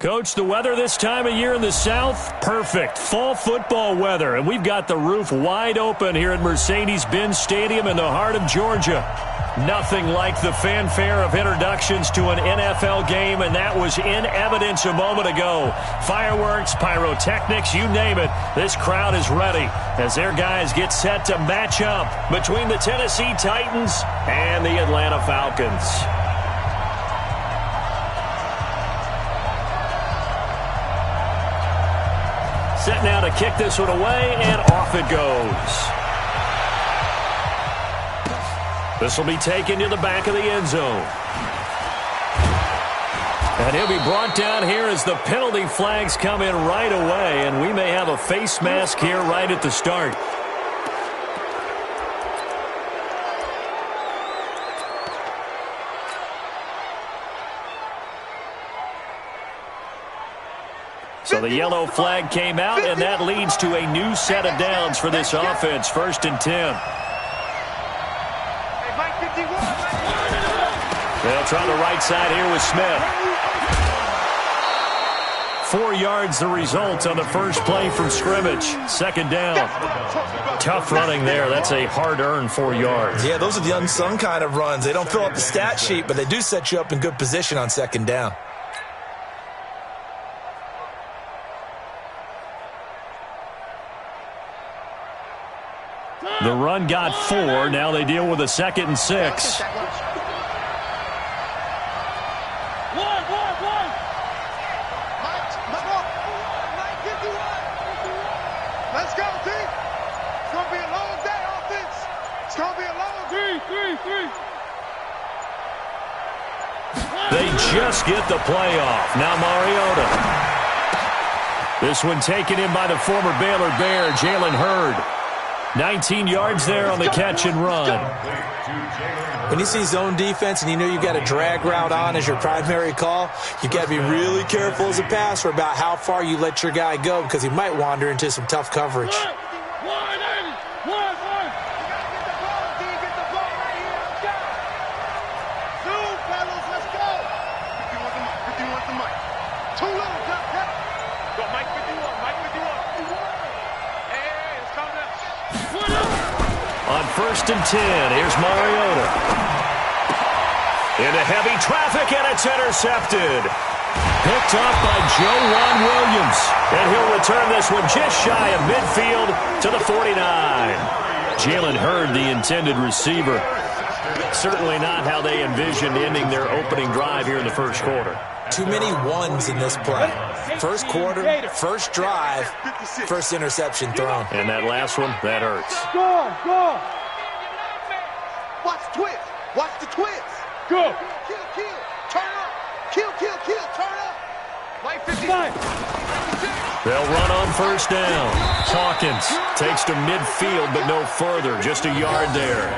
Coach, the weather this time of year in the South, perfect. Fall football weather, and we've got the roof wide open here at Mercedes-Benz Stadium in the heart of Georgia. Nothing like the fanfare of introductions to an NFL game, and that was in evidence a moment ago. Fireworks, pyrotechnics, you name it. This crowd is ready as their guys get set to match up between the Tennessee Titans and the Atlanta Falcons. Set now to kick this one away, and off it goes. This will be taken to the back of the end zone. And he'll be brought down here as the penalty flags come in right away, and we may have a face mask here right at the start. So the yellow flag came out, and that leads to a new set of downs for this offense. 1st and 10. They'll try the right side here with Smith. 4 yards the result on the first play from scrimmage. 2nd down. Tough running there. That's a hard-earned 4 yards. Yeah, those are the unsung kind of runs. They don't fill up the stat sheet, but they do set you up in good position on 2nd down. The run got 4. Now they deal with a 2nd and 6. Let's go, team. It's going to be a long day, offense. It's going to be a long three. They just get the play off. Now Mariota. This one taken in by the former Baylor Bear, Jalen Hurd. 19 yards there on the catch and run. When you see zone defense and you know you've got a drag route on as your primary call, you've got to be really careful as a passer about how far you let your guy go because he might wander into some tough coverage. On 1st and 10, here's Mariota. Into heavy traffic, and it's intercepted. Picked up by Juan Williams. And he'll return this one just shy of midfield to the 49. Jalen Hurd, the intended receiver. Certainly not how they envisioned ending their opening drive here in the first quarter. Too many ones in this play. First quarter, first drive, first interception thrown. And that last one, that hurts. Go. Watch the twist. Watch the twist. Go. Kill. Turn up. Kill. Turn up. Like 55. They'll run on 1st down. Hawkins takes to midfield, but no further. Just a yard there.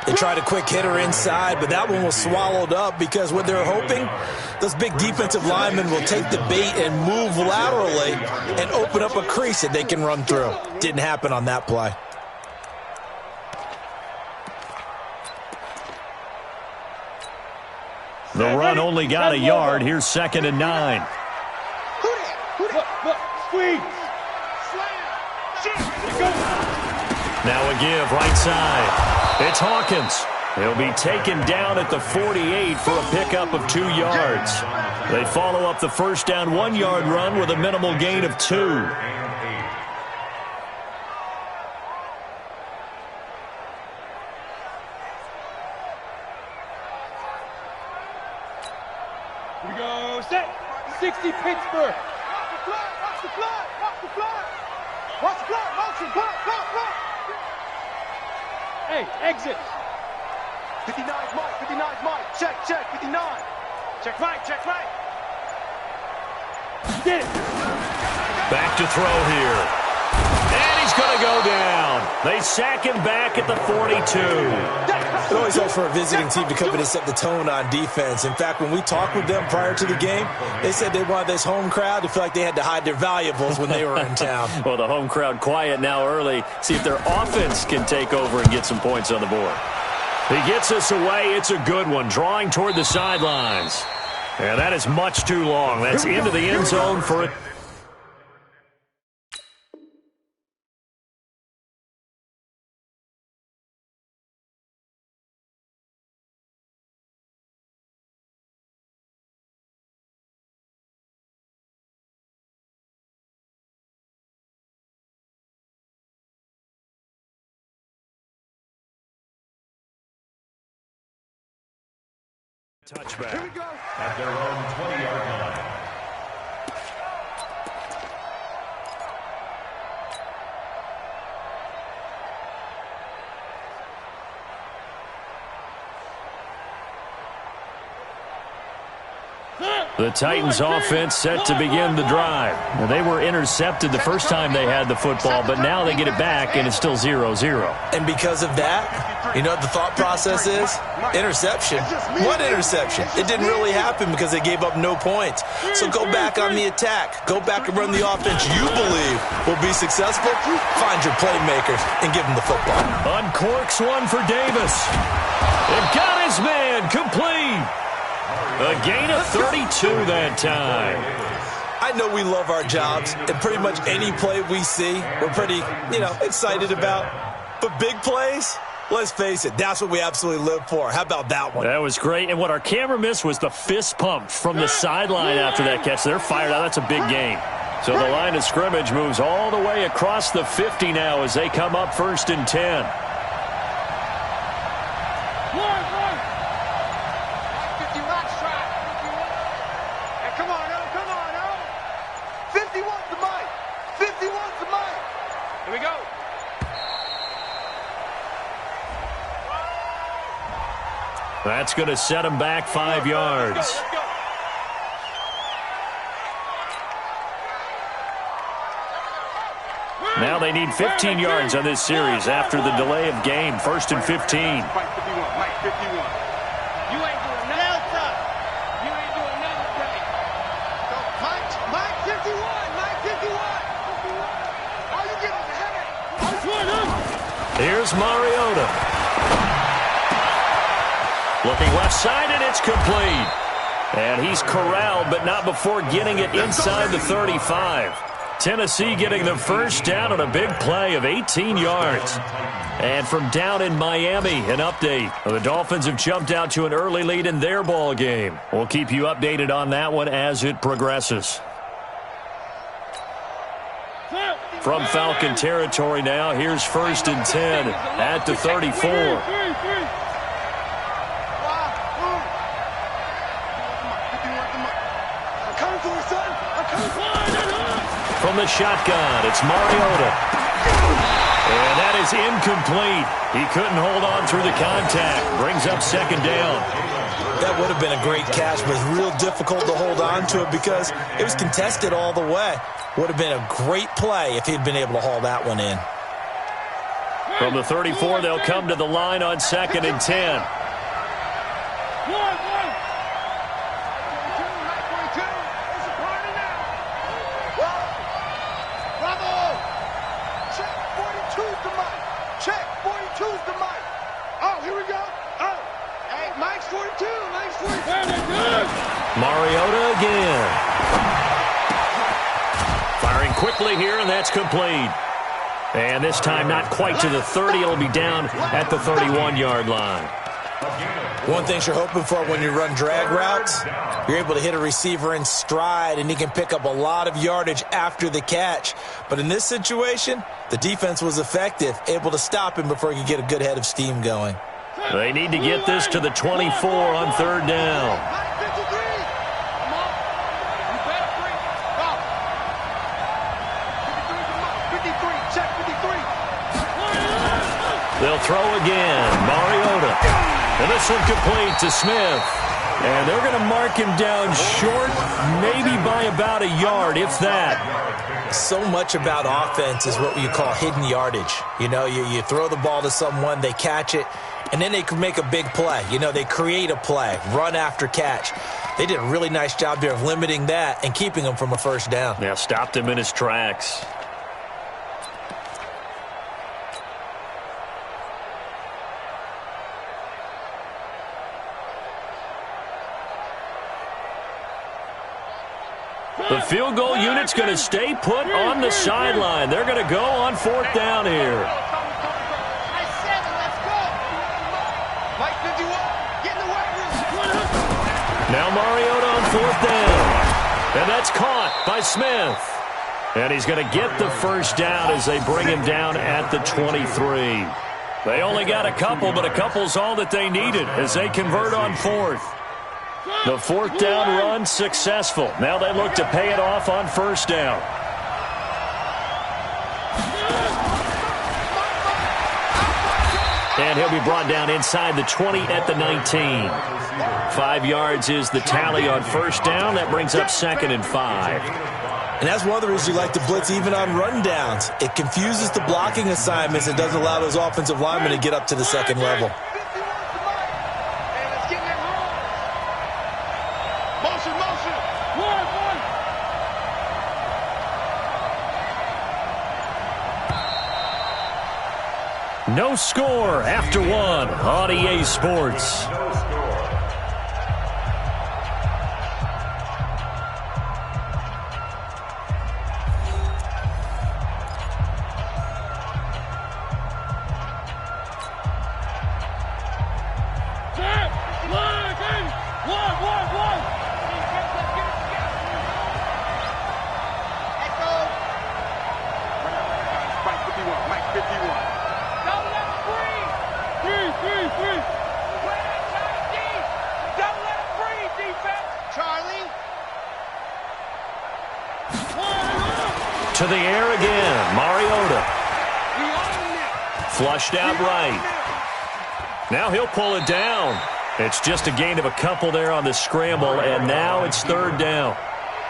They tried a quick hitter inside, but that one was swallowed up because what they're hoping, those big defensive linemen will take the bait and move laterally and open up a crease that they can run through. Didn't happen on that play. The run only got a yard. Here's 2nd and 9. Now a give right side. It's Hawkins. He'll be taken down at the 48 for a pickup of 2 yards. They follow up the 1st down 1-yard run with a minimal gain of 2. Here we go. Set. 60 Pittsburgh. Watch the fly. Motion. Block. Hey, exit. 59's Mike. Check. 59. Check right. Get it. Back to throw here. And he's going to go down. They sack him back at the 42. It always helps for a visiting team to come in and set the tone on defense. In fact, when we talked with them prior to the game, they said they wanted this home crowd to feel like they had to hide their valuables when they were in town. Well, the home crowd quiet now early. See if their offense can take over and get some points on the board. He gets us away. It's a good one, drawing toward the sidelines. Yeah, that is much too long. That's into the end zone for it. Touchback. Here we go. At their own 20-yard line. The Titans offense set to begin the drive. Well, they were intercepted the first time they had the football, but now they get it back, and it's still 0-0. And because of that, you know what the thought process is? Interception. What interception? It didn't really happen because they gave up no points. So go back on the attack. Go back and run the offense you believe will be successful. Find your playmakers and give them the football. Uncorks one for Davis. It got his man complete. A gain of 32 that time. I know we love our jobs, and pretty much any play we see, we're pretty, excited about. But big plays, let's face it, that's what we absolutely live for. How about that one? That was great. And what our camera missed was the fist pump from the sideline after that catch. They're fired out. That's a big gain. So the line of scrimmage moves all the way across the 50 now as they come up 1st and 10. That's going to set them back 5 yards. Now they need 15 yards on this series after the delay of game. 1st and 15. You ain't doing nothing. You ain't doing nothing. Mike 51. All you get is a headache. Here's Mariota. Looking left side, and it's complete. And he's corralled, but not before getting it inside the 35. Tennessee getting the first down on a big play of 18 yards. And from down in Miami, an update. The Dolphins have jumped out to an early lead in their ball game. We'll keep you updated on that one as it progresses. From Falcon territory now, here's 1st and 10 at the 34. From the shotgun, it's Mariota. And that is incomplete. He couldn't hold on through the contact. Brings up 2nd down. That would have been a great catch, but it's real difficult to hold on to it because it was contested all the way. Would have been a great play if he'd been able to haul that one in. From the 34, they'll come to the line on 2nd and 10. Mariota again. Firing quickly here, and that's complete. And this time not quite to the 30. It'll be down at the 31-yard line. One thing you're hoping for when you run drag routes, you're able to hit a receiver in stride, and he can pick up a lot of yardage after the catch. But in this situation, the defense was effective, able to stop him before he could get a good head of steam going. They need to get this to the 24 on 3rd down. They'll throw again. Mariota. And this one complete to Smith. And they're going to mark him down short, maybe by about a yard, if that. So much about offense is what you call hidden yardage. You throw the ball to someone, they catch it, and then they can make a big play. They create a play, run after catch. They did a really nice job there of limiting that and keeping him from a 1st down. Yeah, stopped him in his tracks. The field goal unit's going to stay put on the sideline. They're going to go on 4th down here. Now Mariota on 4th down. And that's caught by Smith. And he's going to get the first down as they bring him down at the 23. They only got a couple, but a couple's all that they needed as they convert on 4th. The 4th down run successful. Now they look to pay it off on 1st down. And he'll be brought down inside the 20 at the 19. 5 yards is the tally on 1st down. That brings up 2nd and 5. And that's one of the reasons you like to blitz even on rundowns. It confuses the blocking assignments and doesn't allow those offensive linemen to get up to the 2nd level. No score after 1 on EA Sports. To the air again, Mariota. Flushed out right. Now he'll pull it down. It's just a gain of a couple there on the scramble, and now it's 3rd down.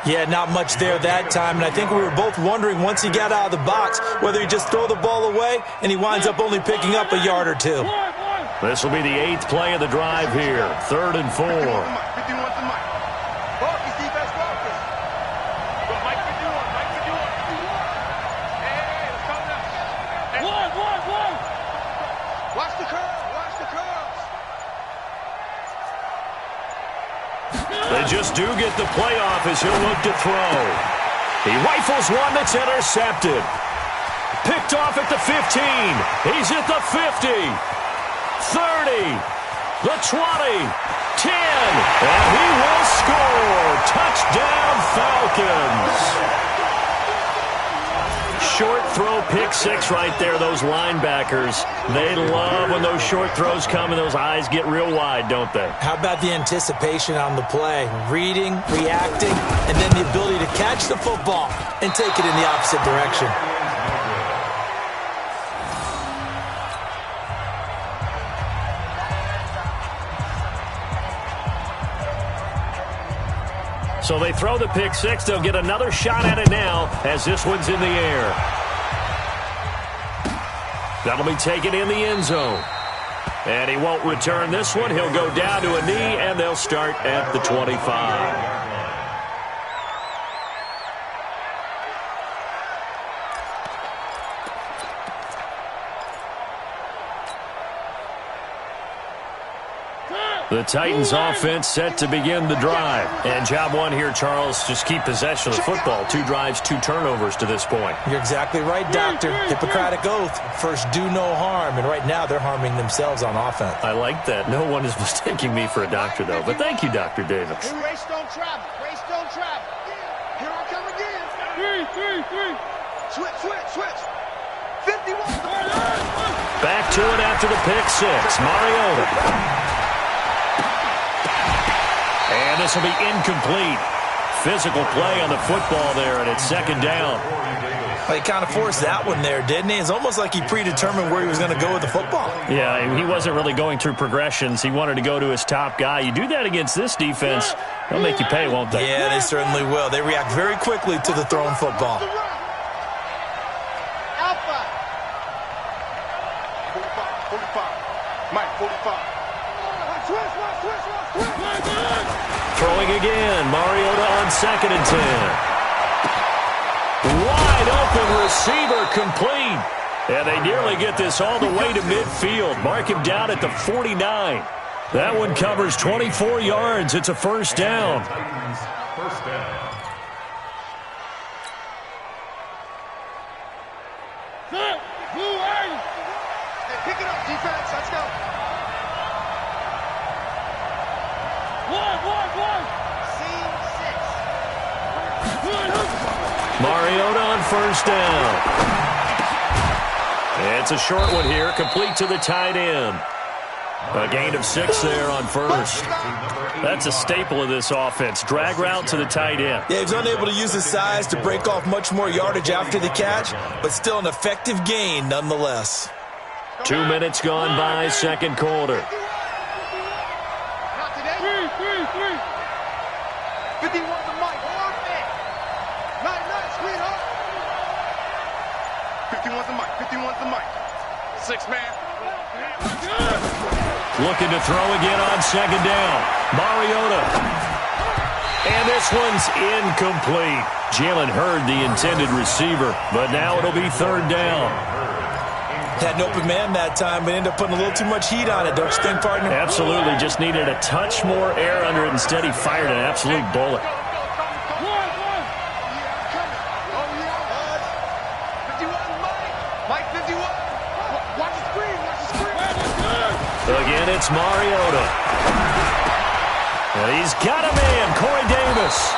Yeah, not much there that time, and I think we were both wondering once he got out of the box whether he just throw the ball away, and he winds up only picking up a yard or 2. This will be the 8th play of the drive here, 3rd and 4. They just do get the playoff as he'll look to throw. He rifles one that's intercepted. Picked off at the 15. He's at the 50. 30. The 20. 10. And he will score. Touchdown, Falcons. Short throw, pick 6 right there, those linebackers. They love when those short throws come and those eyes get real wide, don't they? How about the anticipation on the play? Reading, reacting, and then the ability to catch the football and take it in the opposite direction. So they throw the pick 6. They'll get another shot at it now as this one's in the air. That'll be taken in the end zone. And he won't return this one. He'll go down to a knee, and they'll start at the 25. The Titans offense set to begin the drive. And job 1 here, Charles, just keep possession of the football. 2 drives, 2 turnovers to this point. You're exactly right, Doctor. Hippocratic oath. First, do no harm. And right now, they're harming themselves on offense. I like that. No one is mistaking me for a doctor, though. But thank you, Dr. Davis. Race don't travel. Race don't travel. Here I come again. 3. Switch. 51. Back to it after the pick 6. Mariota. And this will be incomplete. Physical play on the football there, and it's 2nd down. Well, he kind of forced that one there, didn't he? It's almost like he predetermined where he was going to go with the football. Yeah, he wasn't really going through progressions. He wanted to go to his top guy. You do that against this defense, they'll make you pay, won't they? Yeah, they certainly will. They react very quickly to the thrown football. Alpha. 45. Mike, 45. Throwing again. Mariota on 2nd and 10. Wide open receiver complete. And they nearly get this all the way to midfield. Mark him down at the 49. That one covers 24 yards. It's a 1st down. Mariota on first down. It's a short one here, complete to the tight end. A gain of 6 there on first. That's a staple of this offense. Drag route to the tight end. Yeah, he's unable to use his size to break off much more yardage after the catch, but still an effective gain nonetheless. 2 minutes gone by, second quarter. Not today. 51 the mic. Night, sweetheart. 51's the mic. 51's the mic. 6 man. Looking to throw again on second down. Mariota. And this one's incomplete. Jalen Hurd, the intended receiver, but now it'll be third down. Had an open man that time, but ended up putting a little too much heat on it, don't you think, partner? Absolutely. Just needed a touch more air under it. Instead, he fired an absolute bullet. Again, it's Mariota. And he's got a man, Corey Davis.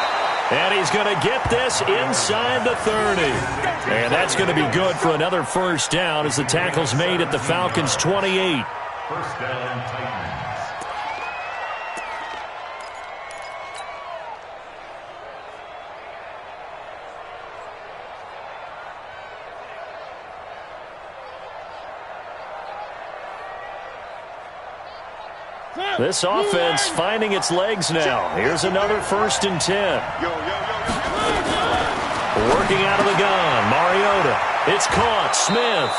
And he's going to get this inside the 30. And that's going to be good for another first down as the tackle's made at the Falcons' 28. First down, Titans. This offense finding its legs now. Here's another 1st and 10. Working out of the gun. Mariota. It's caught. Smith.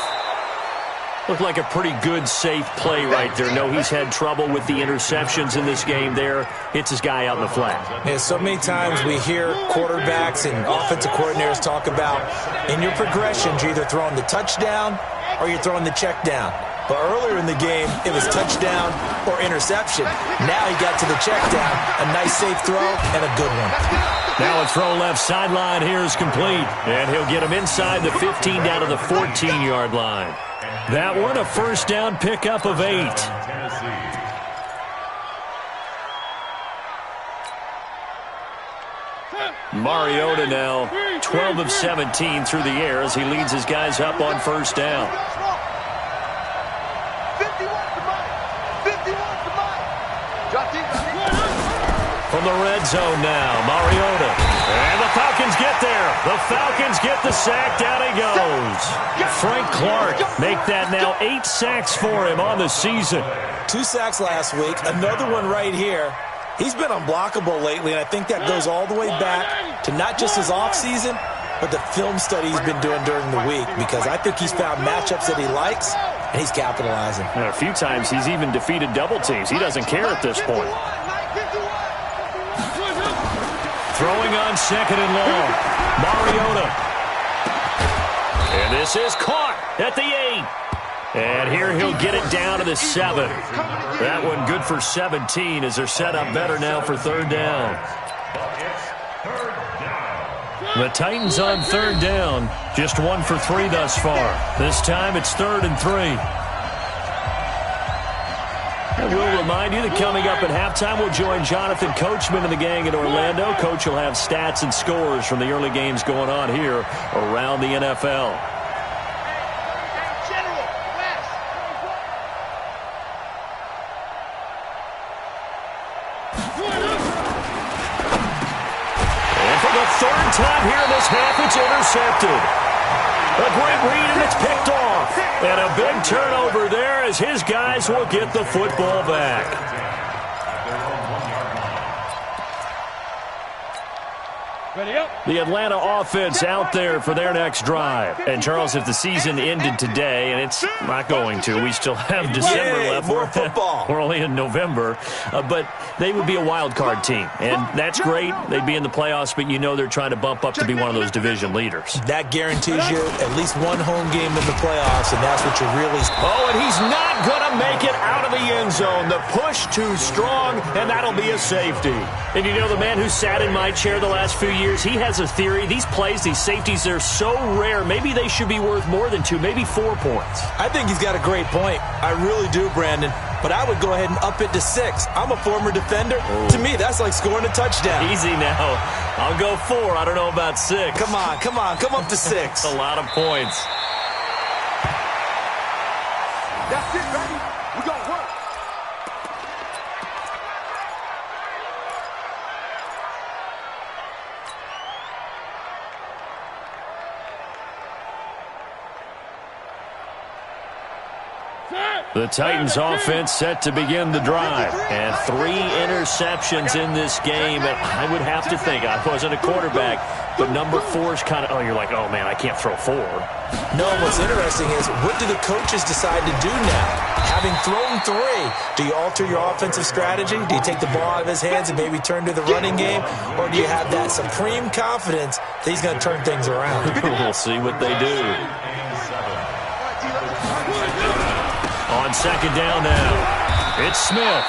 Looked like a pretty good, safe play right there. No, he's had trouble with the interceptions in this game there. Hits his guy out in the flat. Yeah, so many times we hear quarterbacks and offensive coordinators talk about in your progressions, you're either throwing the touchdown or you're throwing the check down. But earlier in the game, it was touchdown or interception. Now he got to the check down. A nice safe throw and a good one. Now a throw left sideline here is complete. And he'll get him inside the 15 down to the 14-yard line. That one a first down pickup of 8. Mariota now 12 of 17 through the air as he leads his guys up on first down. From the red zone now, Mariota. And the Falcons get there. The Falcons get the sack. Down he goes. Frank Clark make that now 8 sacks for him on the season. 2 sacks last week. Another one right here. He's been unblockable lately, and I think that goes all the way back to not just his offseason, but the film study he's been doing during the week, because I think he's found matchups that he likes, and he's capitalizing. And a few times he's even defeated double teams. He doesn't care at this point. Throwing on second and long. Mariota. And this is caught at the 8. And here he'll get it down to the 7. That one good for 17 as they're set up better now for third down. The Titans on third down. Just 1 for 3 thus far. This time it's 3rd and 3. We'll remind you that coming up at halftime, we'll join Jonathan Coachman and the gang in Orlando. Coach will have stats and scores from the early games going on here around the NFL. And for the 3rd time here in this half, it's intercepted. A great read, and it's picked off. And a big turnover there as his guys will get the football back. The Atlanta offense out there for their next drive. And, Charles, if the season ended today, and it's not going to, we still have December left. More football. We're only in November. But they would be a wild card team. And that's great. They'd be in the playoffs, but you know they're trying to bump up to be one of those division leaders. That guarantees you at least one home game in the playoffs, and that's what you really... Oh, and he's not going to make it out of the end zone. The push too strong, and that'll be a safety. And you know, the man who sat in my chair the last few years, he has a theory. These plays, these safeties, they're so rare. Maybe they should be worth more than 2, maybe 4 points. I think he's got a great point. I really do, Brandon. but I would go ahead and up it to 6. I'm a former defender. Ooh. To me, that's like scoring a touchdown. Easy now. I'll go 4. I don't know about 6. Come on. Come up to 6. That's a lot of points. That's it, baby. We're going to work. The Titans offense set to begin the drive. And 3 interceptions in this game. And I would have to think, I wasn't a quarterback, but number 4 is kind of, you're like, oh, man, I can't throw 4. No, what's interesting is, what do the coaches decide to do now? Having thrown 3, do you alter your offensive strategy? Do you take the ball out of his hands and maybe turn to the running game? Or do you have that supreme confidence that he's going to turn things around? We'll see what they do. On second down now, it's Smith.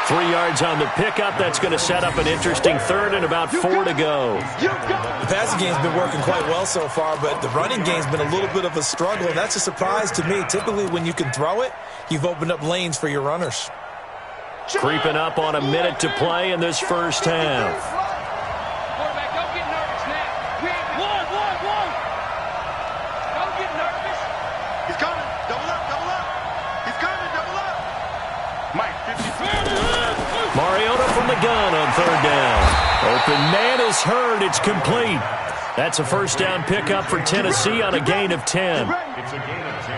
3 yards on the pickup. That's going to set up an interesting third and about 4 to go. The passing game's been working quite well so far, but the running game's been a little bit of a struggle, and that's a surprise to me. Typically, when you can throw it, you've opened up lanes for your runners. Creeping up on a minute to play in this first half. Quarterback, don't get nervous now. We ain't one. Don't get nervous. He's coming. Double up. He's coming. Double up. Mike, 50. Mariota from the gun on third down. Open man is heard. It's complete. That's a first down pickup for Tennessee on a gain of 10. It's a gain of 10.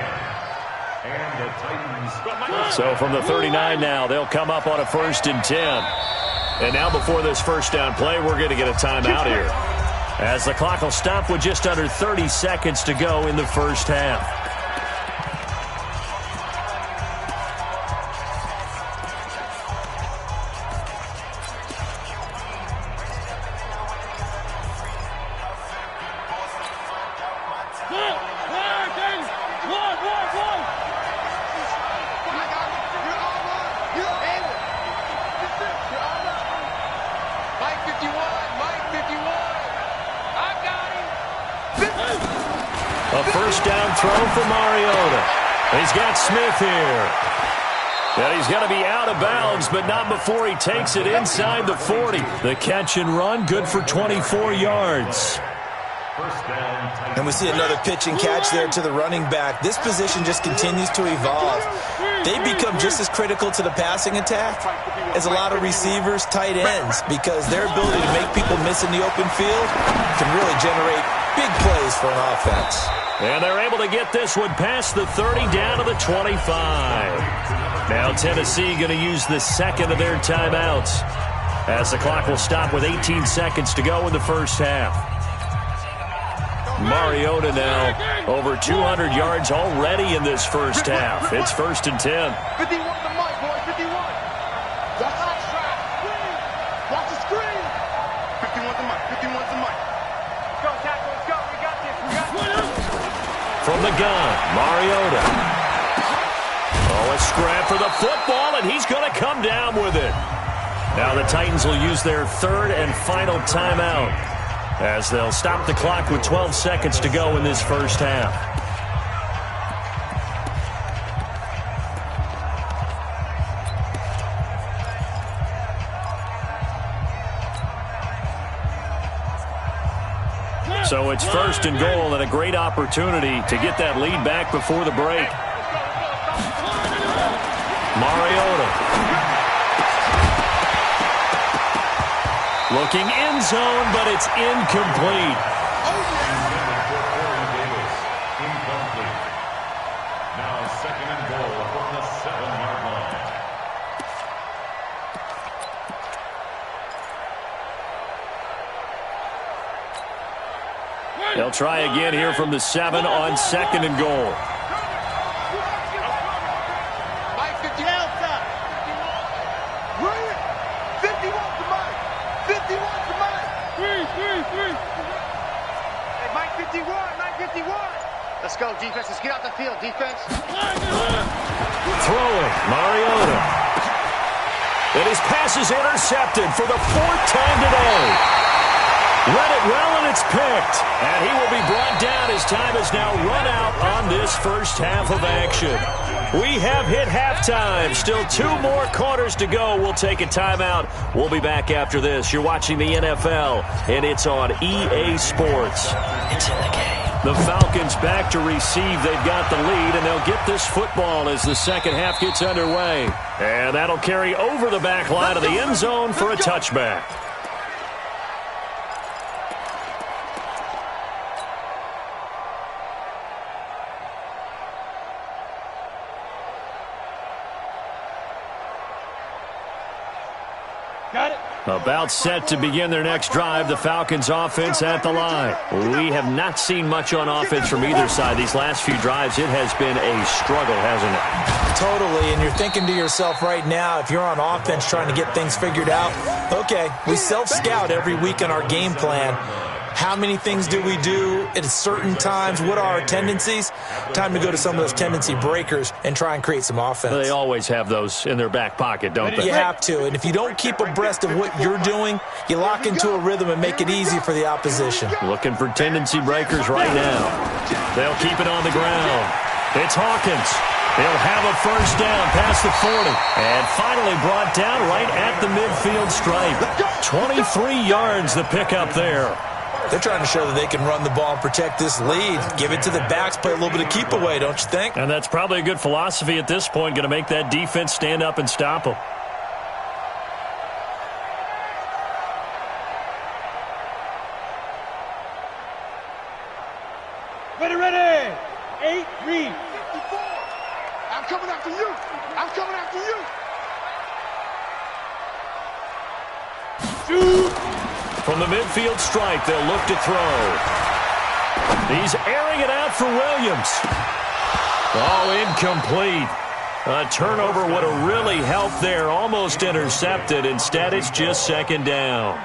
And the Titans. So from the 39 now, they'll come up on a 1st and 10. And now before this first down play, we're going to get a timeout here, as the clock will stop with just under 30 seconds to go in the first half. A first down throw for Mariota. He's got Smith here. And he's going to be out of bounds, but not before he takes it inside the 40. The catch and run, good for 24 yards. And we see another pitch and catch there to the running back. This position just continues to evolve. They become just as critical to the passing attack as a lot of receivers, tight ends, because their ability to make people miss in the open field can really generate big plays for an offense. And they're able to get this one past the 30 down to the 25. Now Tennessee going to use the second of their timeouts, as the clock will stop with 18 seconds to go in the first half. Mariota now over 200 yards already in this first half. It's 1st and 10. 51 to Mike, boy, 51. That's the strap. Watch the screen. 51 to Mike, 51 to Mike. Go, tackle, let's go. We got this. From the gun, Mariota. Oh, a scrap for the football, and he's going to come down with it. Now the Titans will use their third and final timeout, as they'll stop the clock with 12 seconds to go in this first half. So it's 1st and goal, and a great opportunity to get that lead back before the break. Mariota. Looking end zone, but it's incomplete. Incomplete. Now 2nd and goal from the 7-yard line. They'll try again here from the 7 on 2nd and goal. Mike 50 outside. 51 to Mike. 51 to Mike. Hey, Mike 51, Mike 51. Let's go, defense. Let's get out the field, defense. Throwing, Mariota. And his pass is intercepted for the 4th time today. Read it well, and it's picked. And he will be brought down. His time is now run out on this first half of action. We have hit halftime. Still 2 more quarters to go. We'll take a timeout. We'll be back after this. You're watching the NFL, and it's on EA Sports. It's in the game. The Falcons back to receive. They've got the lead, and they'll get this football as the second half gets underway. And that'll carry over the back line of the end zone for a touchback. Got it. About set to begin their next drive, the Falcons offense at the line. We have not seen much on offense from either side. These last few drives, it has been a struggle, hasn't it? Totally, and you're thinking to yourself right now, if you're on offense trying to get things figured out, okay, we self-scout every week in our game plan. How many things do we do at certain times? What are our tendencies? Time to go to some of those tendency breakers and try and create some offense. They always have those in their back pocket, don't they? You have to, and if you don't keep abreast of what you're doing, you lock into a rhythm and make it easy for the opposition. Looking for tendency breakers right now. They'll keep it on the ground. It's Hawkins. He'll have a first down past the 40. And finally brought down right at the midfield stripe. 23 yards the pickup there. They're trying to show that they can run the ball and protect this lead. Give it to the backs, play a little bit of keep away, don't you think? And that's probably a good philosophy at this point, going to make that defense stand up and stop them. Ready, ready. 8, read. 54. I'm coming after you. I'm coming after you. Shoot. From the midfield stripe, they'll look to throw. He's airing it out for Williams. Oh, incomplete. A turnover would have really helped there. Almost intercepted. Instead, it's just second down.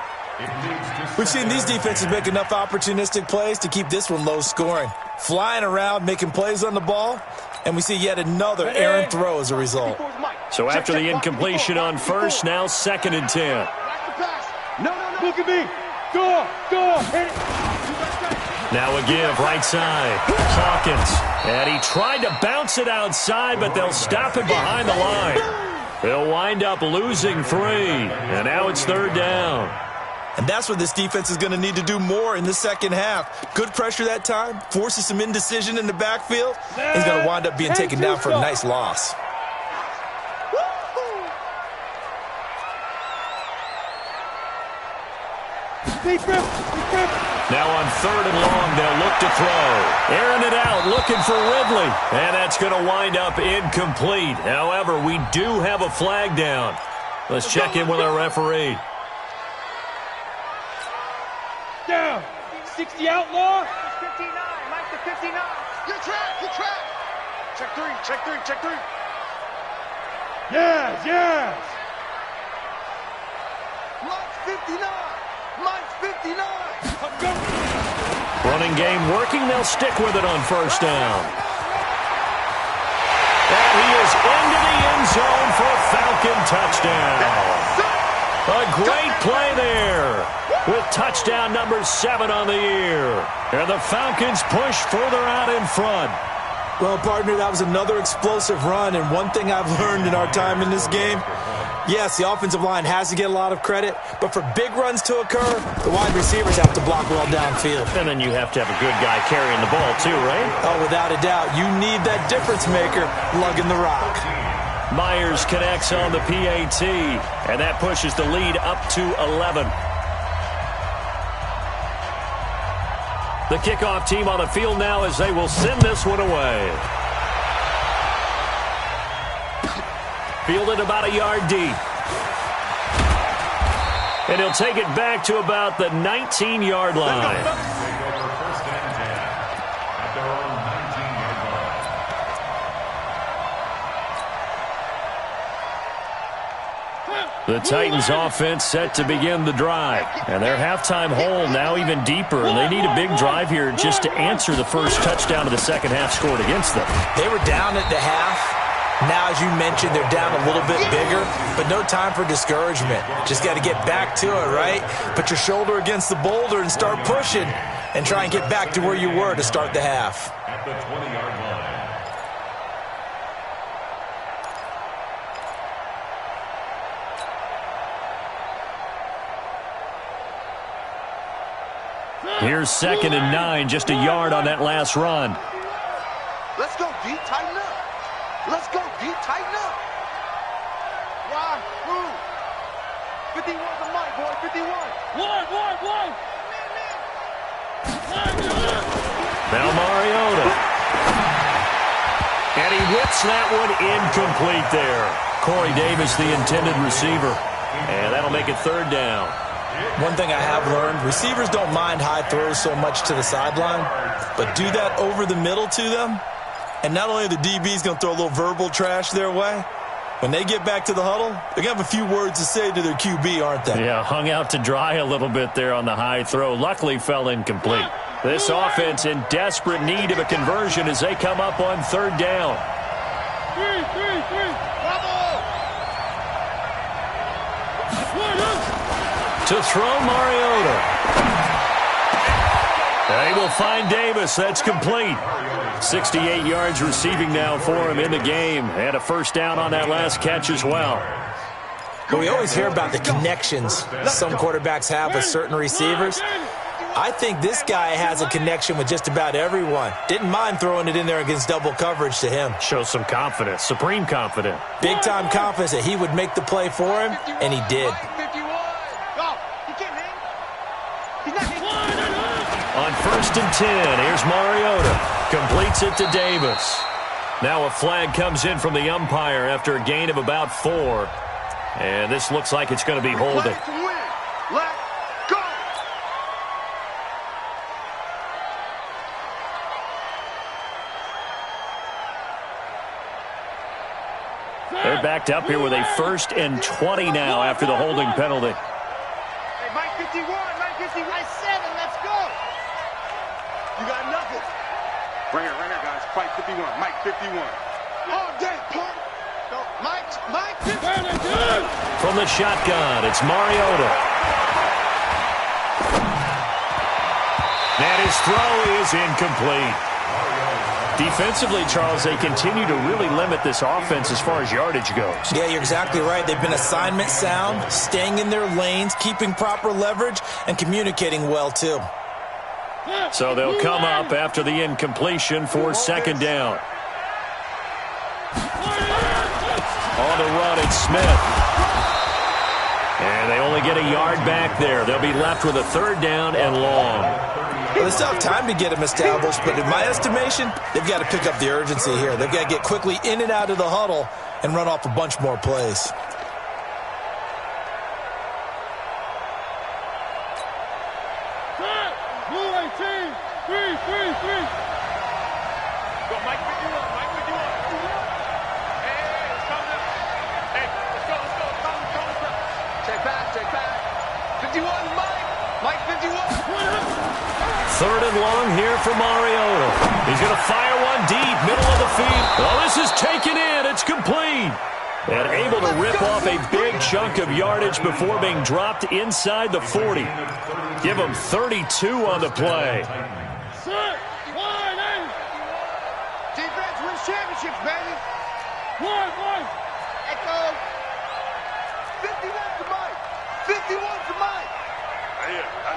We've seen these defenses make enough opportunistic plays to keep this one low scoring. Flying around, making plays on the ball, and we see yet another errant throw as a result. So after the incompletion on first, now 2nd and 10. Look at me. Go. Hit it. Now a give, right side. Hawkins. And he tried to bounce it outside, but they'll stop it behind the line. They'll wind up losing 3. And now it's 3rd down. And that's what this defense is going to need to do more in the second half. Good pressure that time, forces some indecision in the backfield. He's going to wind up being taken down for a nice loss. Now on 3rd and long, they'll look to throw. Airing it out, looking for Ridley. And that's going to wind up incomplete. However, we do have a flag down. Let's check in with our referee. Down. 60 outlaw. 59. Mike to 59. Good track. Check three. Yes. Mike's 59. Running game working. They'll stick with it on first down. And he is into the end zone for a Falcon touchdown. A great play there with touchdown number 7 on the year. And the Falcons push further out in front. Well, partner, that was another explosive run, and one thing I've learned in our time in this game, yes, the offensive line has to get a lot of credit, but for big runs to occur, the wide receivers have to block well downfield. And then you have to have a good guy carrying the ball too, right? Oh, without a doubt. You need that difference maker lugging the rock. Myers connects on the PAT, and that pushes the lead up to 11. The kickoff team on the field now as they will send this one away. Fielded about a yard deep. And he'll take it back to about the 19-yard line. The Titans offense set to begin the drive. And their halftime hole now even deeper. And they need a big drive here just to answer the first touchdown of the second half scored against them. They were down at the half. Now, as you mentioned, they're down a little bit bigger, but no time for discouragement. Just got to get back to it, right? Put your shoulder against the boulder and start pushing and try and get back to where you were to start the half. At the 20-yard line. Here's 2nd and 9, just a yard on that last run. Let's go, D. Tighten up. Let's go, D. Tighten up. Why? Move. 51's the mic, boy. 51. One. Now Mariota. And he whips that one incomplete there. Corey Davis, the intended receiver. And that'll make it 3rd down. One thing I have learned, receivers don't mind high throws so much to the sideline, but do that over the middle to them, and not only are the DBs going to throw a little verbal trash their way, when they get back to the huddle, they're going to have a few words to say to their QB, aren't they? Yeah, hung out to dry a little bit there on the high throw. Luckily fell incomplete. This offense in desperate need of a conversion as they come up on 3rd down. To throw Mariota. They will find Davis. That's complete. 68 yards receiving now for him in the game. And a 1st down on that last catch as well. But we always hear about the connections some quarterbacks have with certain receivers. I think this guy has a connection with just about everyone. Didn't mind throwing it in there against double coverage to him. Shows some confidence, supreme confidence. Big-time confidence that he would make the play for him, and he did. On 1st and 10, here's Mariota. Completes it to Davis. Now a flag comes in from the umpire after a gain of about 4. And this looks like it's going to be holding. They're backed up here with a 1st and 20 now after the holding penalty. Hey, Mike 51, Mike 51. I said it, let's go. You got nothing. Right here, guys. Fight 51, Mike 51. Oh, damn, punk. No, Mike 51. From the shotgun, it's Mariota. And his throw is incomplete. Defensively, Charles, they continue to really limit this offense as far as yardage goes. Yeah, you're exactly right. They've been assignment sound, staying in their lanes, keeping proper leverage, and communicating well, too. So they'll come up after the incompletion for 2nd down. On the run, it's Smith. And they only get a yard back there. They'll be left with a 3rd down and long. Well, they still have time to get him established, but in my estimation, they've got to pick up the urgency here. They've got to get quickly in and out of the huddle and run off a bunch more plays. Go, Mike 51, Mike 51. Hey, it's coming up. Hey, let's go. Come. Check back. 51, Mike 51. 3rd and long here for Mariota. He's going to fire one deep, middle of the field. Oh, this is taken in. It's complete. And able to rip off a big chunk of yardage before being dropped inside the 40. Give him 32 on the play. Defense wins championships, baby. One. Echo. 51 to Mike. 51 to Mike.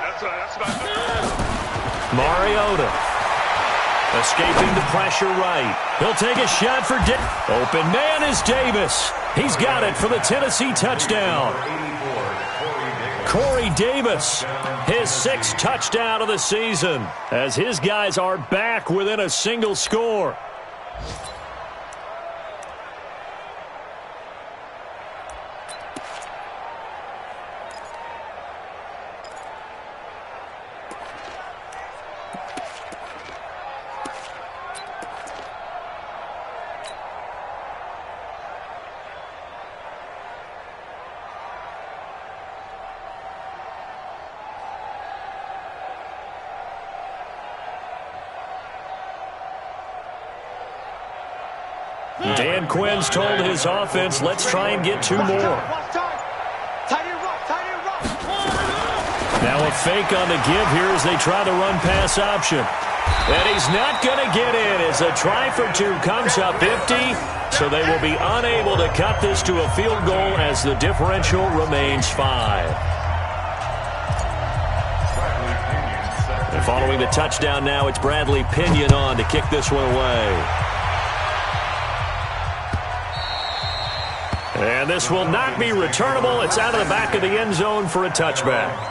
That's right. Mariota escaping the pressure right. He'll take a shot for open man is Davis. He's got it for the Tennessee touchdown. Corey Davis, his 6th touchdown of the season, as his guys are back within a single score. Dan Quinn's told his offense, let's try and get 2 more. Now a fake on the give here as they try the run-pass option. And he's not going to get in as a try for 2 comes up 50. So they will be unable to cut this to a field goal as the differential remains 5. And following the touchdown now, it's Bradley Pinion on to kick this one away. And this will not be returnable. It's out of the back of the end zone for a touchback.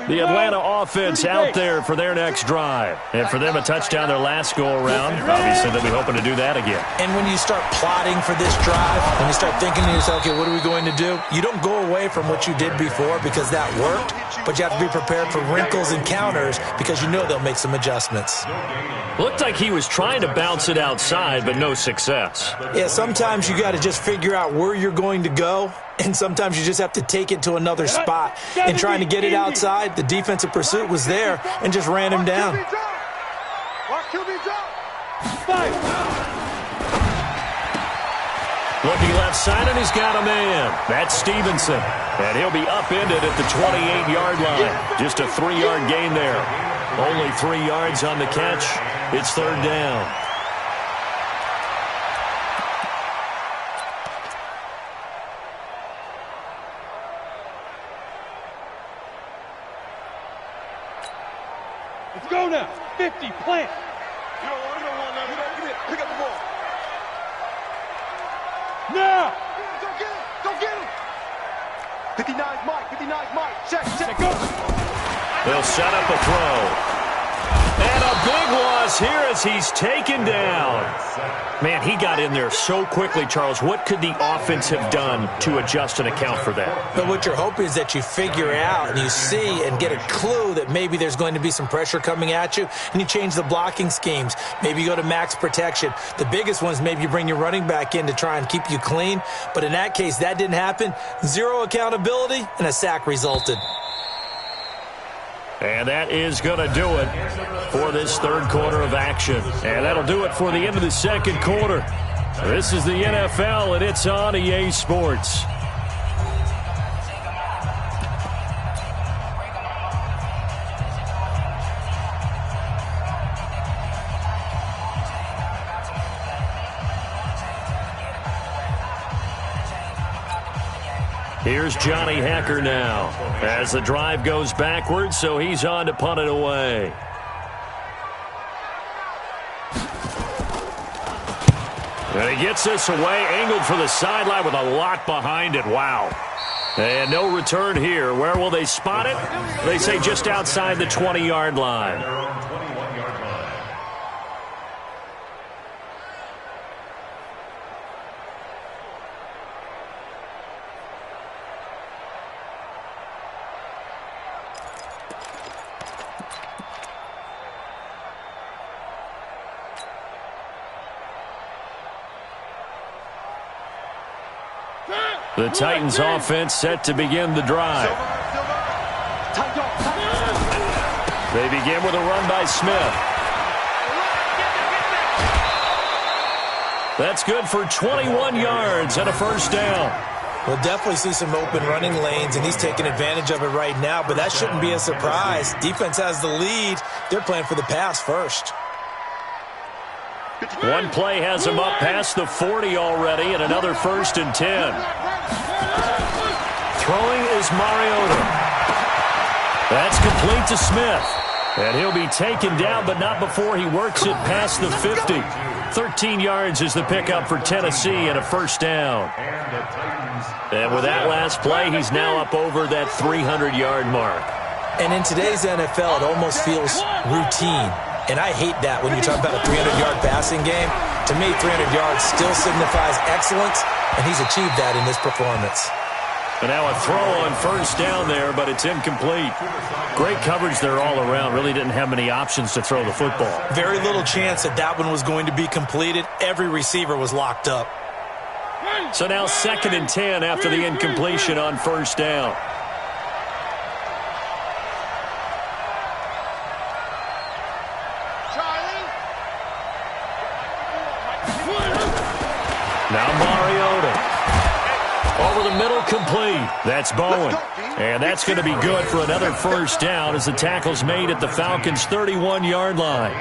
The Atlanta offense out there for their next drive. And for them, a touchdown their last go-around. Obviously, they'll be hoping to do that again. And when you start plotting for this drive, when you start thinking to yourself, okay, what are we going to do? You don't go away from what you did before because that worked, but you have to be prepared for wrinkles and counters because you know they'll make some adjustments. Looked like he was trying to bounce it outside, but no success. Yeah, sometimes you got to just figure out where you're going to go, and sometimes you just have to take it to another spot. And trying to get it outside, the defensive pursuit was there and just ran him down. Looking left side, and he's got a man. That's Stevenson. And he'll be upended at the 28-yard line. Just a 3-yard gain there. Only 3 yards on the catch. It's third down. Let's go now. 50, plant. You don't want now. You don't get it. Pick up the ball. Now. Go get him. 59's Mike. 59's Mike. Check. Go. They'll set up a throw. And a big loss here as he's taken down. Man, he got in there so quickly, Charles. What could the offense have done to adjust and account for that? But what you're hoping is that you figure out and you see and get a clue that maybe there's going to be some pressure coming at you, and you change the blocking schemes. Maybe you go to max protection. The biggest one is maybe you bring your running back in to try and keep you clean. But in that case, that didn't happen. Zero accountability, and a sack resulted. And that is going to do it for this third quarter of action. And that'll do it for the end of the second quarter. This is the NFL, and it's on EA Sports. Here's Johnny Hacker now as the drive goes backwards, so he's on to punt it away. And he gets this away, angled for the sideline with a lot behind it. Wow. And no return here. Where will they spot it? They say just outside the 20-yard line. The Titans offense set to begin the drive. They begin with a run by Smith. That's good for 21 yards and a first down. We'll definitely see some open running lanes, and he's taking advantage of it right now, but that shouldn't be a surprise. Defense has the lead. They're playing for the pass first. One play has him up past the 40 already, and another 1st and 10. Throwing is Mariota. That's complete to Smith. And he'll be taken down, but not before he works it past the 50. 13 yards is the pickup for Tennessee and a first down. And with that last play, he's now up over that 300-yard mark. And in today's NFL, it almost feels routine. And I hate that when you talk about a 300-yard passing game. To me, 300 yards still signifies excellence, and he's achieved that in this performance. And now a throw on first down there, but it's incomplete. Great coverage there all around. Really didn't have many options to throw the football. Very little chance that that one was going to be completed. Every receiver was locked up. So now 2nd and 10 after the incompletion on first down. Now Mariota. Over the middle, complete. complete. That's Bowen. And that's going to be good for another first down as the tackle's made at the Falcons' 31-yard line.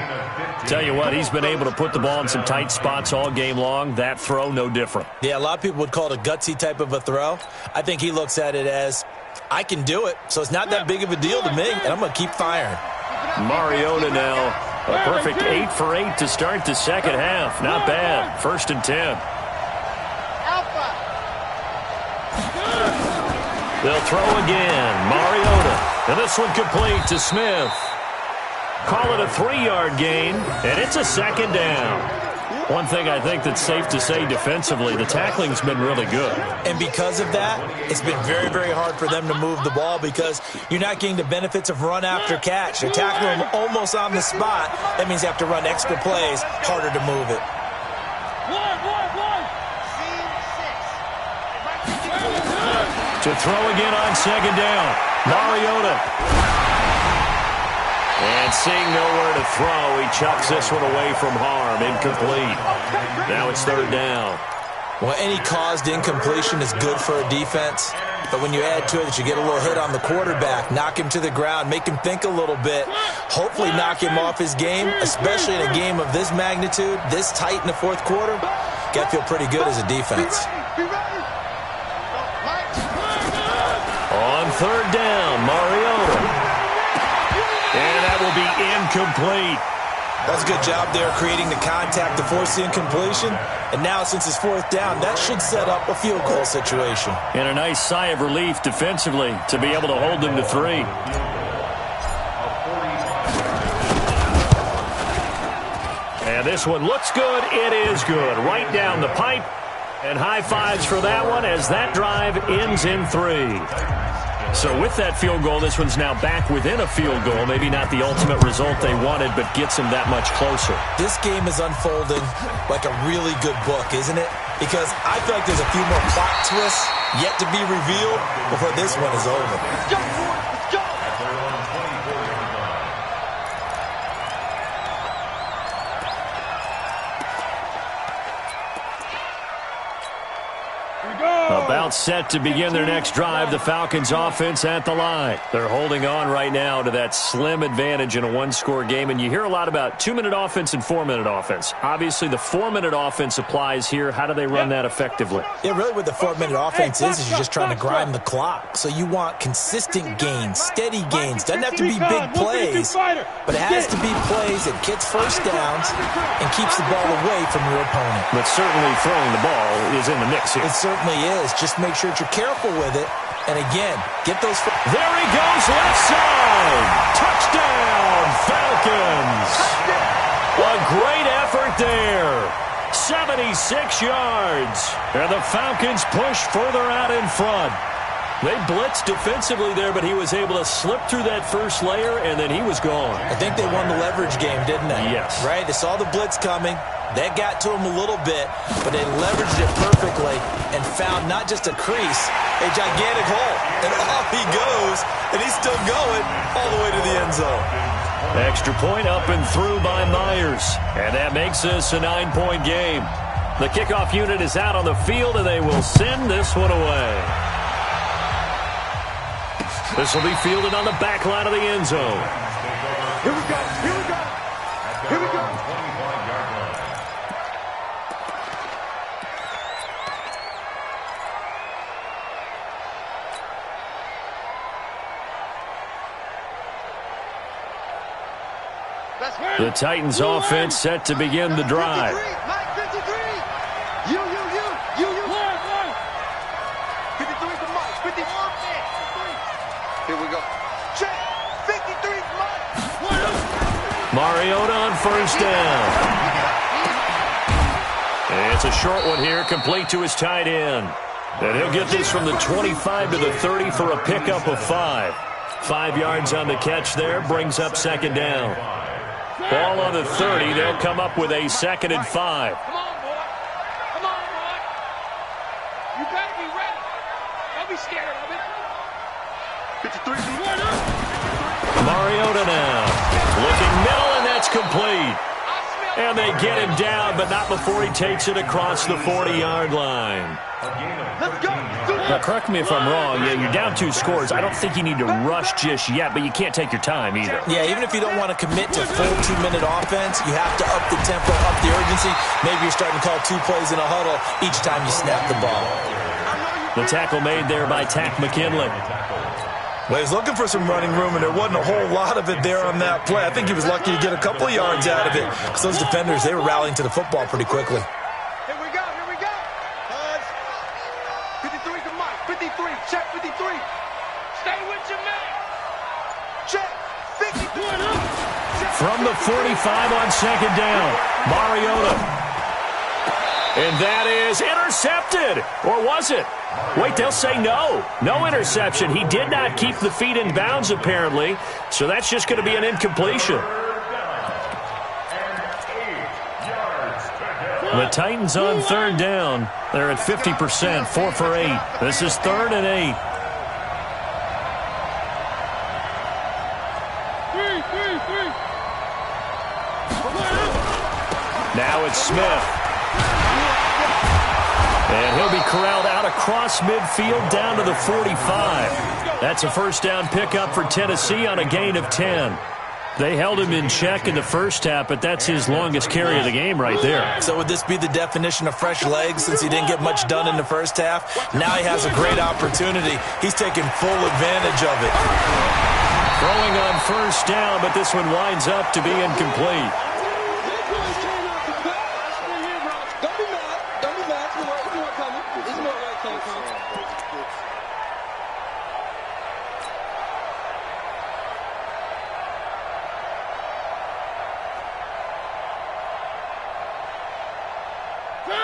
Tell you what, he's been able to put the ball in some tight spots all game long. That throw, no different. Yeah, a lot of people would call it a gutsy type of a throw. I think he looks at it as, I can do it, so it's not that big of a deal to me, and I'm going to keep firing. Mariota now, a perfect 8 for 8 to start the second half. Not bad. 1st and 10. They'll throw again. Mariota. And this one complete to Smith. Call it a 3-yard gain, and it's a second down. One thing I think that's safe to say defensively, the tackling's been really good. And because of that, it's been very, very hard for them to move the ball because you're not getting the benefits of run after catch. They're tackling them almost on the spot. That means you have to run extra plays, harder to move it. To throw again on second down. Mariota. And seeing nowhere to throw, he chucks this one away from harm. Incomplete. Now it's 3rd down. Well, any caused incompletion is good for a defense. But when you add to it that you get a little hit on the quarterback, knock him to the ground, make him think a little bit, hopefully knock him off his game, especially in a game of this magnitude, this tight in the 4th quarter, got to feel pretty good as a defense. On 3rd down, Mariota. And that will be incomplete. That's a good job there creating the contact to force the incompletion. And now since it's 4th down, that should set up a field goal situation. And a nice sigh of relief defensively to be able to hold them to 3. And this one looks good. It is good. Right down the pipe. And high fives for that one as that drive ends in 3. So with that field goal, this one's now back within a field goal. Maybe not the ultimate result they wanted, but gets them that much closer. This game is unfolding like a really good book, isn't it? Because I feel like there's a few more plot twists yet to be revealed before this one is over. Let's go, boys. Let's go. About set to begin their next drive, the Falcons offense at the line. They're holding on right now to that slim advantage in a one-score game, and you hear a lot about 2-minute offense and 4-minute offense. Obviously, the 4-minute offense applies here. How do they run that effectively? Yeah, really what the 4-minute offense is you're just trying to grind the clock. So you want consistent gains, steady gains. Doesn't have to be big plays, but it has to be plays that gets first downs and keeps the ball away from your opponent. But certainly throwing the ball is in the mix here. It certainly is. Just make sure that you're careful with it. And again, get those... There he goes, left side. Touchdown, Falcons. A great effort there. 76 yards. And the Falcons push further out in front. They blitzed defensively there, but he was able to slip through that first layer, and then he was gone. I think they won the leverage game, didn't they? Yes. Right? They saw the blitz coming. That got to him a little bit, but they leveraged it perfectly and found not just a crease, a gigantic hole. And off he goes, and he's still going all the way to the end zone. Extra point up and through by Myers. And that makes this a 9-point game. The kickoff unit is out on the field, and they will send this one away. This will be fielded on the back line of the end zone. Here we go. Here we go. Here we go. The Titans offense set to begin the drive. Mike 53. You. 53 for Mike. 54. Here we go. Check. 53 for Mike. Mariota on first down. And it's a short one here, complete to his tight end. And he'll get this from the 25 to the 30 for a pickup of 5. 5 yards on the catch there, brings up second down. Ball on the 30. They'll come up with a 2nd and 5. Come on, boy. Come on, boy. You better be ready. Don't be scared of it. 53 for Mariota now. Looking middle, and that's complete. And they get him down, but not before he takes it across the 40-yard line. Let's go. Now, correct me if I'm wrong. Yeah, you're down 2 scores. I don't think you need to rush just yet, but you can't take your time either. Yeah, even if you don't want to commit to full 2-minute offense, you have to up the tempo, up the urgency. Maybe you're starting to call 2 plays in a huddle each time you snap the ball. The tackle made there by Tack McKinley. Well, he's looking for some running room, and there wasn't a whole lot of it there on that play. I think he was lucky to get a couple of yards out of it because those defenders, they were rallying to the football pretty quickly. Here we go. 53 to Mike. 53. Check 53. Stay with your man. Check 53. From the 45 on second down, Mariota. And that is intercepted. Or was it? Wait, they'll say no. No interception. He did not keep the feet in bounds, apparently. So that's just going to be an incompletion. The Titans on third down. They're at 50%, 4 for 8. This is 3rd and 8. Now it's Smith. And he'll be corralled out across midfield down to the 45. That's a first down pickup for Tennessee on a gain of 10. They held him in check in the first half, but that's his longest carry of the game right there. So would this be the definition of fresh legs since he didn't get much done in the first half? Now he has a great opportunity. He's taking full advantage of it. Throwing on first down, but this one winds up to be incomplete.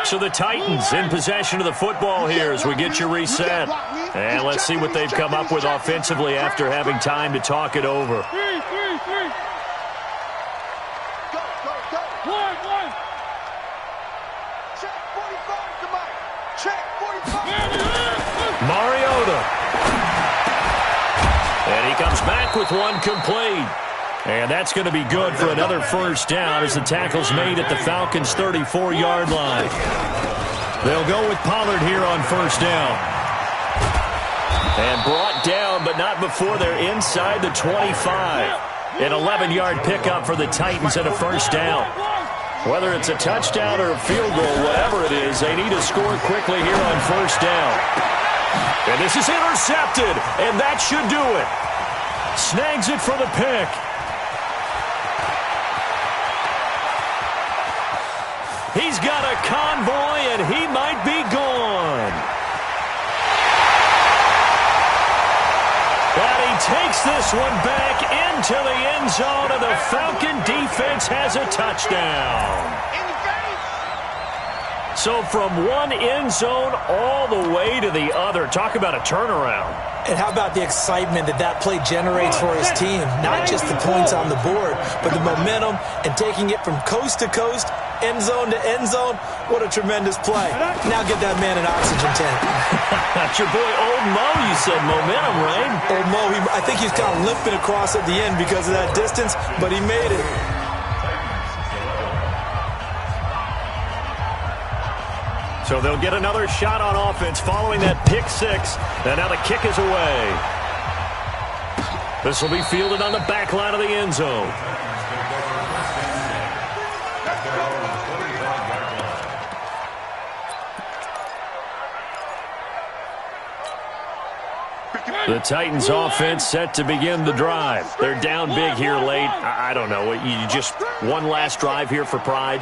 So the Titans in possession of the football here as we get you reset. And let's see what they've come up with offensively after having time to talk it over. Go. One. Check 45 to Mike. Check 45. Mariota. And he comes back with one complete. And that's going to be good for another first down as the tackle's made at the Falcons' 34-yard line. They'll go with Pollard here on first down. And brought down, but not before they're inside the 25. An 11-yard pickup for the Titans and a first down. Whether it's a touchdown or a field goal, whatever it is, they need to score quickly here on first down. And this is intercepted, and that should do it. Snags it for the pick. He's got a convoy, and he might be gone. But he takes this one back into the end zone, and the Falcon defense has a touchdown. So from one end zone all the way to the other. Talk about a turnaround. And how about the excitement that play generates for his team? Not just the points on the board, but the momentum and taking it from coast to coast, end zone to end zone. What a tremendous play. Now get that man an oxygen tank. That's your boy Old Mo. You said momentum, right? Old Mo, I think he's kind of limping across at the end because of that distance, but he made it. So they'll get another shot on offense following that pick six. And now the kick is away. This will be fielded on the back line of the end zone. The Titans offense set to begin the drive. They're down big here late. I don't know. You just one last drive here for pride?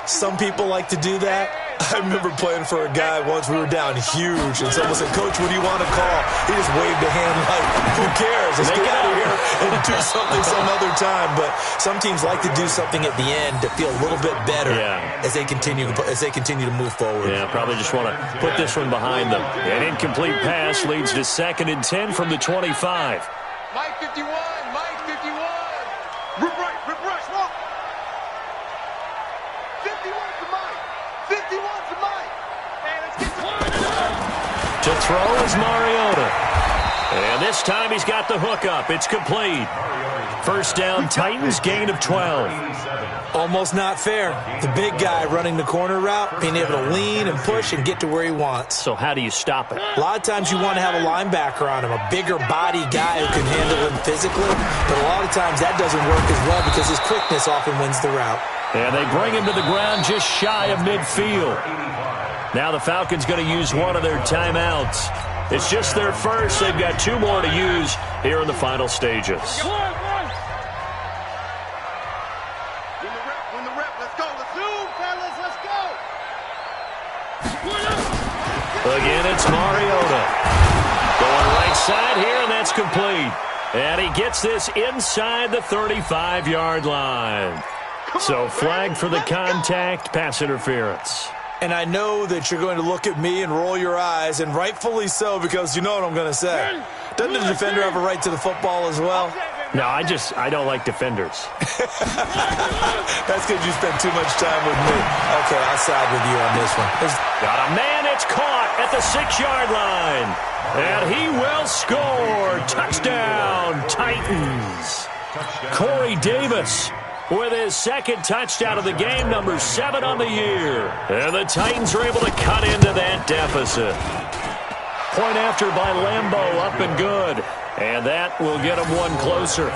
Some people like to do that. I remember playing for a guy once. We were down huge, and someone said, "Coach, what do you want to call?" He just waved a hand like, "Who cares? Let's get out of here and do something some other time." But some teams like to do something at the end to feel a little bit better as they continue to move forward. Yeah, probably just want to put this one behind them. An incomplete pass leads to 2nd and 10 from the 25. Mike 51. Mike 51. Rip right, walk. 51 to Mike. 51 to Mike. Hey, let's get To throw is Mariota. And this time he's got the hook up. It's complete. First down, Titans, gain of 12. Almost not fair. The big guy running the corner route, being able to lean and push and get to where he wants. So how do you stop it? A lot of times you want to have a linebacker on him, a bigger body guy who can handle him physically, but a lot of times that doesn't work as well because his quickness often wins the route. And they bring him to the ground just shy of midfield. Now the Falcons going to use one of their timeouts. It's just their first. They've got 2 more to use here in the final stages. Win the rep. Let's go. Let's zoom, fellas. Let's go. Again, it's Mariota. Going right side here, and that's complete. And he gets this inside the 35-yard line. So flag for the contact, pass interference. And I know that you're going to look at me and roll your eyes, and rightfully so, because you know what I'm going to say. Doesn't the defender have a right to the football as well? No, I don't like defenders. That's because you spent too much time with me. Okay, I'll side with you on this one. Got a man, it's caught at the 6-yard line. And he will score. Touchdown, Titans. Corey Davis with his second touchdown of the game, number 7 on the year. And the Titans are able to cut into that deficit. Point after by Lambeau, up and good. And that will get them one closer.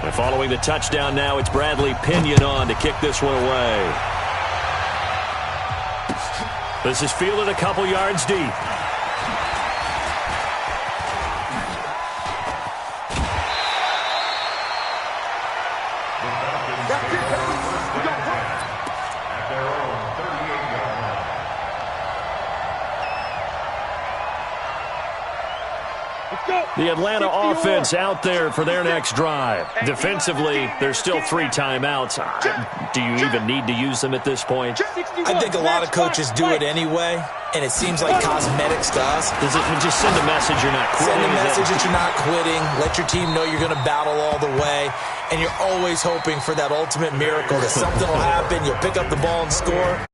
And following the touchdown now, it's Bradley Pinion on to kick this one away. This is fielded a couple yards deep. The Atlanta offense out there for their next drive. Defensively, there's still 3 timeouts. Do you even need to use them at this point? I think a lot of coaches do it anyway, and it seems like cosmetics to us. Does it just send a message you're not quitting? Send a message that you're not quitting. Let your team know you're going to battle all the way, and you're always hoping for that ultimate miracle that something will happen, you'll pick up the ball and score.